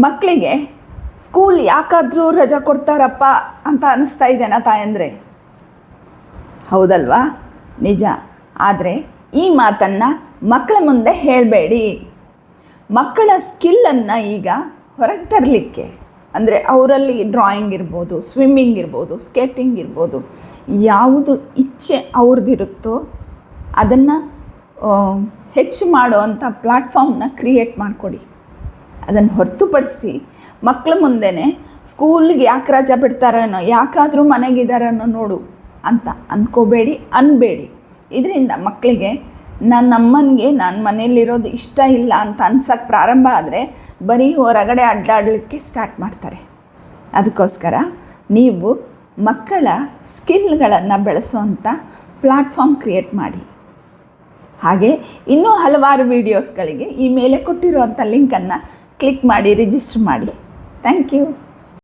ಮಕ್ಕಳಿಗೆ ಸ್ಕೂಲ್ ಯಾಕಾದರೂ ರಜಾ ಕೊಡ್ತಾರಪ್ಪ ಅಂತ ಅನ್ನಿಸ್ತಾ ಇದೆನಾ ತಾಯಂದರೆ? ಹೌದಲ್ವಾ? ನಿಜ. ಆದರೆ ಈ ಮಾತನ್ನು ಮಕ್ಕಳ ಮುಂದೆ ಹೇಳಬೇಡಿ. ಮಕ್ಕಳ ಸ್ಕಿಲ್ಲನ್ನು ಈಗ ಹೊರಗೆ ತರಲಿಕ್ಕೆ, ಅಂದರೆ ಅವರಲ್ಲಿ ಡ್ರಾಯಿಂಗ್ ಇರ್ಬೋದು, ಸ್ವಿಮ್ಮಿಂಗ್ ಇರ್ಬೋದು, ಸ್ಕೇಟಿಂಗ್ ಇರ್ಬೋದು, ಯಾವುದು ಇಚ್ಛೆ ಅವ್ರದ್ದಿರುತ್ತೋ ಅದನ್ನು ಹೆಚ್ಚು ಮಾಡುವಂಥ ಪ್ಲ್ಯಾಟ್ಫಾರ್ಮ್ನ ಕ್ರಿಯೇಟ್ ಮಾಡಿಕೊಡಿ. ಅದನ್ನು ಹೊರತುಪಡಿಸಿ ಮಕ್ಕಳ ಮುಂದೆನೇ ಸ್ಕೂಲಿಗೆ ಯಾಕೆ ರಜಾ ಬಿಡ್ತಾರೇನೋ, ಯಾಕಾದರೂ ಮನೆಗಿದ್ದಾರೇನೋ ನೋಡು ಅಂತ ಅನ್ಬೇಡಿ. ಇದರಿಂದ ಮಕ್ಕಳಿಗೆ ನಮ್ಮನಿಗೆ ನಾನು ಮನೆಯಲ್ಲಿರೋದು ಇಷ್ಟ ಇಲ್ಲ ಅಂತ ಅನ್ಸೋಕ್ಕೆ ಪ್ರಾರಂಭ ಆದರೆ ಬರೀ ಹೊರಗಡೆ ಅಡ್ಡಾಡಲಿಕ್ಕೆ ಸ್ಟಾರ್ಟ್ ಮಾಡ್ತಾರೆ. ಅದಕ್ಕೋಸ್ಕರ ನೀವು ಮಕ್ಕಳ ಸ್ಕಿಲ್ಗಳನ್ನು ಬೆಳೆಸುವಂಥ ಪ್ಲ್ಯಾಟ್ಫಾರ್ಮ್ ಕ್ರಿಯೇಟ್ ಮಾಡಿ. ಹಾಗೆ ಇನ್ನೂ ಹಲವಾರು ವೀಡಿಯೋಸ್ಗಳಿಗೆ ಈ ಮೇಲೆ ಕೊಟ್ಟಿರುವಂಥ ಲಿಂಕನ್ನು ಕ್ಲಿಕ್ ಮಾಡಿ ರಿಜಿಸ್ಟರ್ ಮಾಡಿ. Thank you.